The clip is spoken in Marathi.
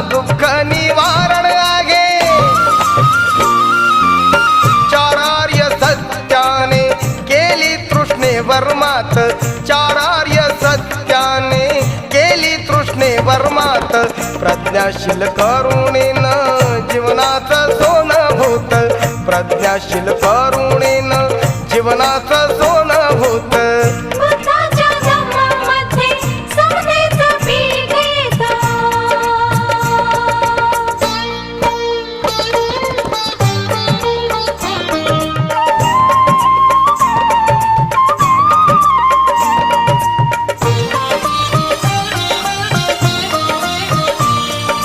दुःख निवारण आहे. चारार्य सत्याने केली तृष्णेवर मात, चारार्य सत्याने केली तृष्णेवर मात. प्रज्ञाशील करुणेनं जीवनाचं सोनं होत, प्रज्ञाशील करुणेनं जीवनाचं